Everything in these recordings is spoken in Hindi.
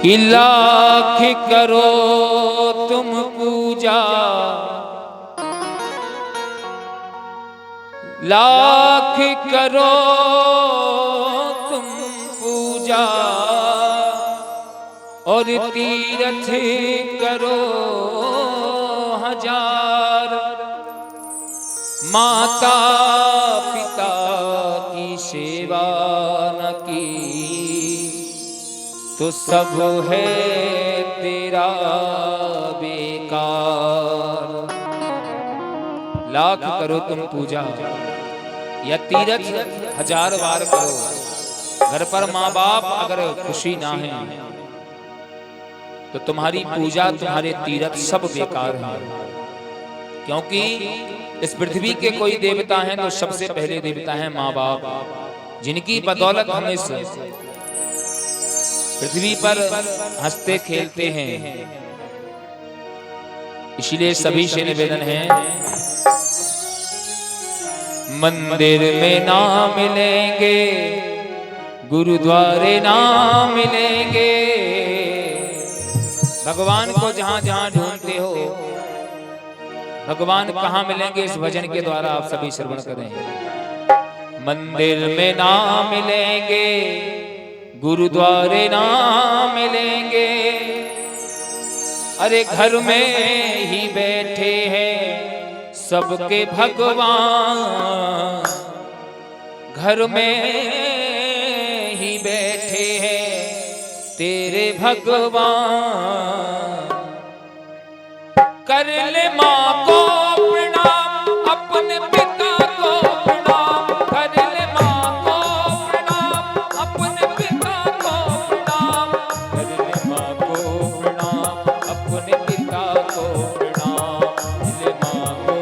कि लाख करो तुम पूजा, लाख करो तुम पूजा, और तीरथ करो हजार। माता पिता की सेवा न की तो सब है तेरा बेकार। लाख करो तुम पूजा या तीरथ 1000 बार करो। घर पर माँ बाप अगर खुशी ना है तो तुम्हारी पूजा तुम्हारे तीरथ सब बेकार हैं। क्योंकि इस पृथ्वी के कोई देवता हैं तो सबसे पहले देवता हैं माँ बाप, जिनकी बदौलत हम इस पृथ्वी पर हंसते खेलते हैं। इसलिए सभी से निवेदन है, मंदिर में ना मिलेंगे, गुरुद्वारे ना मिलेंगे। भगवान को जहां जहां ढूंढते हो, भगवान कहां मिलेंगे इस भजन के द्वारा आप सभी श्रवण करें। मंदिर में ना मिलेंगे, गुरुद्वारे ना मिलेंगे, अरे घर में ही बैठे हैं सबके भगवान। घर में ही बैठे हैं तेरे भगवान। कर ले माँ को प्रणाम, अपने पिता को प्रणाम। कर ले माँ को प्रणाम, अपने पिता को प्रणाम। कर ले माँ को प्रणाम, अपने पिता को प्रणाम। कर ले माँ को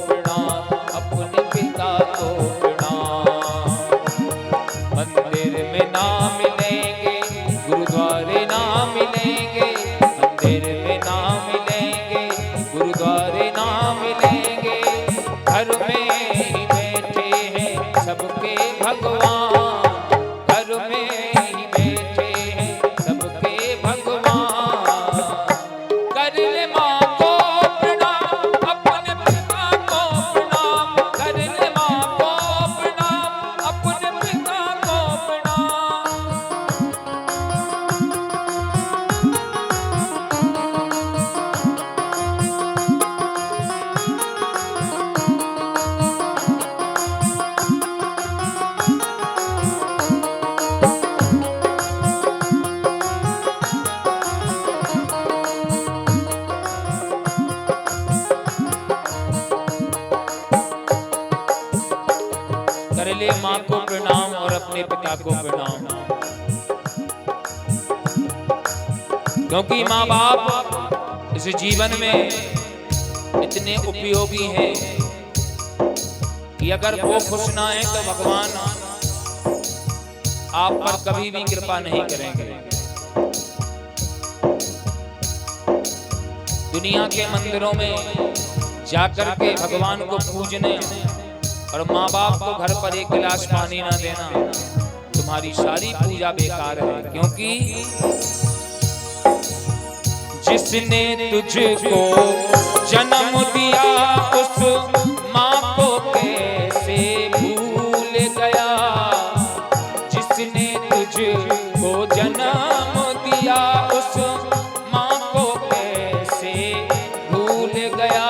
प्रणाम, अपने पिता को प्रणाम। मंदिर में ना मिलेंगे, गुरुद्वारे ना मिलेंगे। मंदिर में ना मिलेंगे, गुरुद्वारे ना मिलेंगे। घर में ही बैठे हैं सबके भगवान। घर में ही बैठे हैं सबके भगवान। कर ले माँ को प्रणाम, अपने पिता को प्रणाम। कर ले माँ को प्रणाम, अपने पिता को प्रणाम। कर ले माँ को प्रणाम और अपने पिता को प्रणाम। क्योंकि माँ बाप इस जीवन में इतने उपयोगी हैं कि अगर वो खुश ना है तो भगवान आप पर कभी भी कृपा नहीं करेंगे। दुनिया के मंदिरों में जाकर के भगवान को पूजने और माँ बाप को घर पर एक गिलास पानी ना देना, तुम्हारी सारी पूजा बेकार है। क्योंकि जिसने तुझको जन्म दिया उस माँ को कैसे भूल गया। जिसने तुझको जन्म दिया उस माँ को कैसे भूल गया।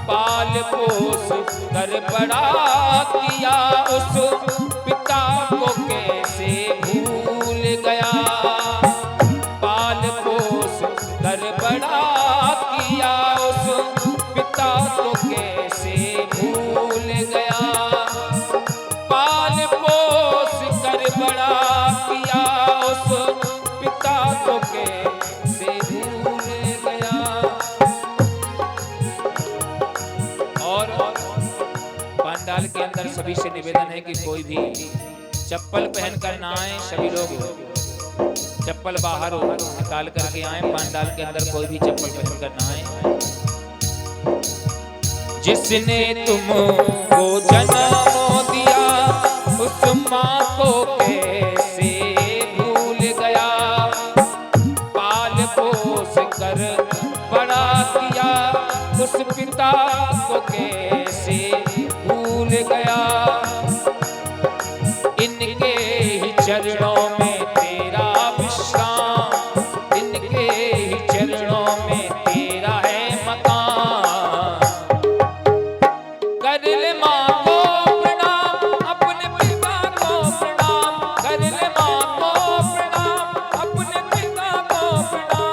पाल पोस कर बड़ा किया उस पिता को कैसे भूल गया। पाल पोस कर बड़ा किया उस पिता को कैसे भूल गया। पाल पोस कर बड़ा किया उस पिता को कैसे भूल गया। और पंडाल के अंदर सभी से निवेदन है कि कोई भी चप्पल पहन कर ना आए। सभी लोग चप्पल बाहर निकाल करके आए। पंडाल के अंदर कोई भी चप्पल पहन कर ना आए। जिसने तुमको जन्म दिया उस माँ को कैसे भूल गया। पिता को कैसे भूल गया, इनके ही चरणों में तेरा विश्राम, इनके ही चरणों में तेरा है मकान। कर ले माँ को प्रणाम, अपने पिता को प्रणाम, कर ले माँ को प्रणाम, अपने पिता को प्रणाम।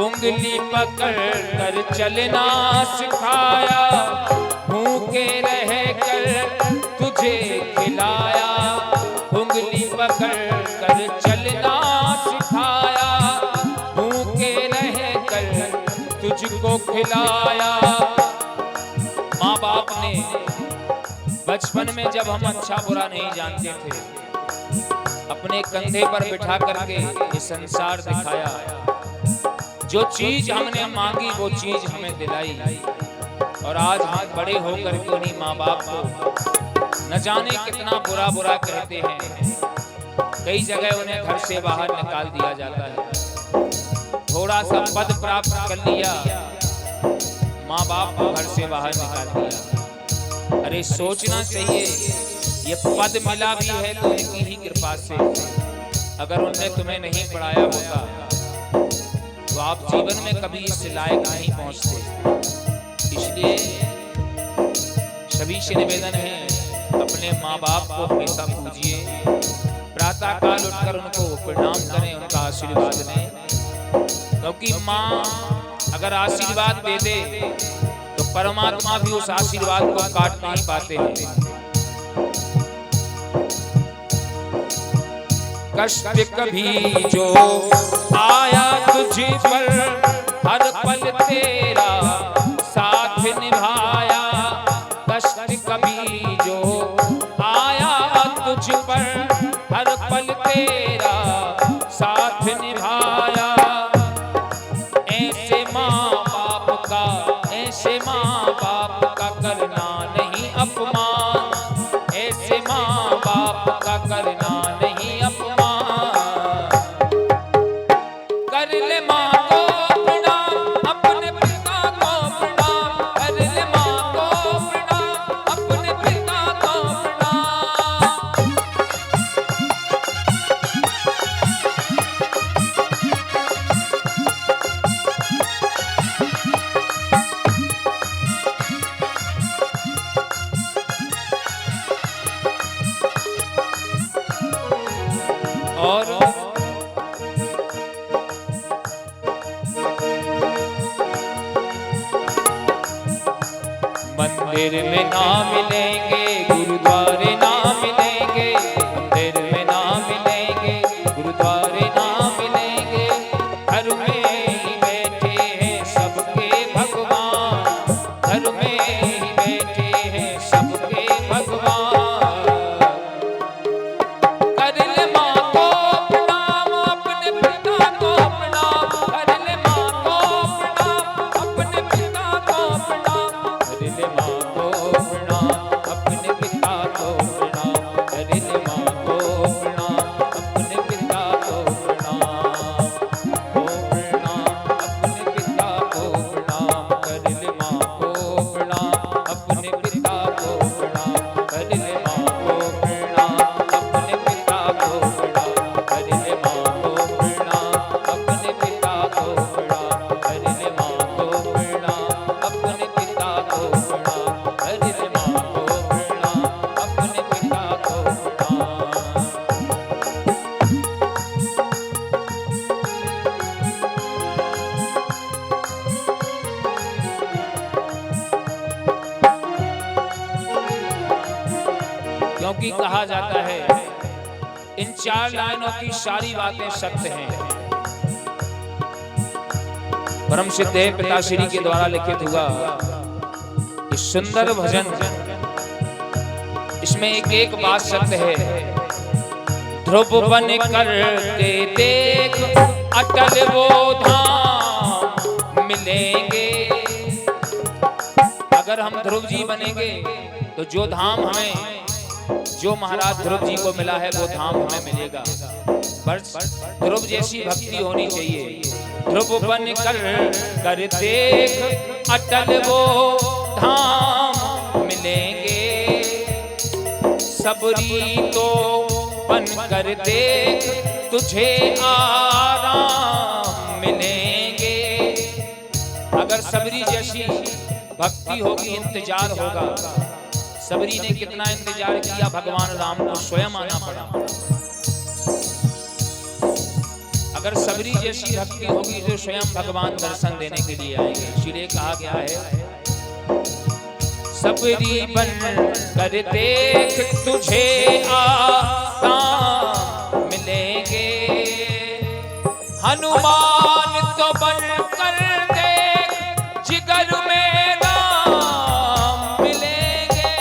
उंगली पकड़ कर चलना सिखाया, भूखे रह कर तुझे खिलाया। उंगली पकड़ कर चलना सिखाया, भूखे रह कर तुझको खिलाया। माँ बाप ने बचपन में जब हम अच्छा बुरा नहीं जानते थे, अपने कंधे पर बिठा करके ये संसार दिखाया। जो चीज हमने मांगी वो चीज हमें दिलाई, और आज हम बड़े होकर के उन्हीं माँ बाप को न जाने कितना बुरा बुरा कहते हैं। कई जगह उन्हें घर से बाहर निकाल दिया जाता है। थोड़ा सा पद प्राप्त कर लिया, माँ बाप को घर से बाहर निकाल दिया। अरे सोचना चाहिए, ये पद मिला भी है तो उनकी ही कृपा से। अगर उनने तुम्हें नहीं पढ़ाया होता तो आप जीवन में कभी इस लायक नहीं पहुंचते। इसलिए सभी से निवेदन है, अपने माँ बाप को हमेशा पूजिए, प्रातः काल उठकर उनको प्रणाम करें, उनका आशीर्वाद लें। क्योंकि माँ अगर आशीर्वाद दे दे तो परमात्मा भी उस आशीर्वाद को काट नहीं पाते हैं। कष्ट कभी जो आया तुझ पर, हर पल तेरा साथ निभाया। कष्ट कभी जो आया तुझ पर, हर पल तेरा साथ निभाया। ऐसे माँ बाप का, ऐसे माँ बाप का करना नहीं अपमान, ऐसे माँ बाप का करना नहीं अपमान। कर ले माँ को प्रणाम, अपने पिता को प्रणाम, कर ले माँ को प्रणाम, अपने पिता को प्रणाम। और मंदिर में ना मिलेंगे, गुरुद्वारे ना मिलेंगे, मंदिर में ना मिलेंगे, गुरुद्वारे ना मिलेंगे। घर में ही बैठे हैं सबके भगवान, घर में ही बैठे हैं सबके भगवान। कर ले माँ को प्रणाम, अपने पिता को प्रणाम, कर ले माँ को प्रणाम, अपने पिता को प्रणाम, कर ले माँ को प्रणाम, अपने कहा जाता है इन 4 लाइनों की सारी बातें सत्य हैं। परम सिद्ध पिताश्री के द्वारा लिखित हुआ इस सुंदर भजन, इसमें एक एक बात सत्य है। ध्रुव बन कर के देख अटल वो धाम मिलेंगे। अगर हम ध्रुव जी बनेंगे तो जो धाम हमें, जो महाराज ध्रुव जी को मिला है वो धाम हमें मिलेगा। बस ध्रुव जैसी भक्ति होनी चाहिए। ध्रुव बन कर देख अटल वो धाम मिलेंगे। सबरी तो बन कर देख तुझे आराम मिलेंगे। अगर सबरी जैसी भक्ति होगी, इंतजार होगा। सबरी ने कितना इंतजार किया, भगवान राम को स्वयं आना पड़ा। अगर सबरी जैसी भक्ति होगी तो स्वयं भगवान दर्शन देने के लिए आएंगे। इसीलिए कहा गया है सबरी बन कर देख तुझे आराम मिलेंगे। हनुमान तो बन कर देख जिगर में राम मिलेंगे।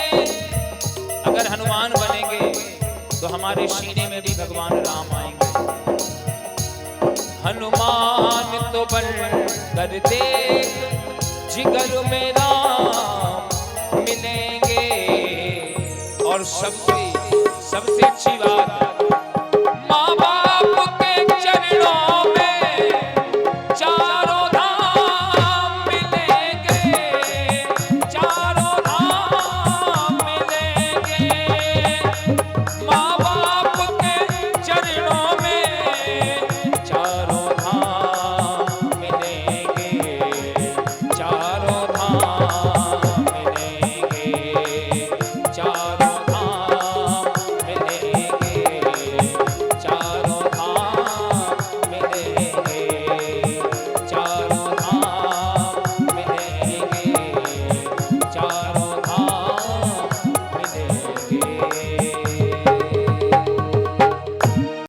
अगर हनुमान बनेंगे तो हमारे सीने में भी भगवान राम आएंगे। हनुमान तो बन कर देख जिगर में राम मिलेंगे। और सबसे अच्छी बात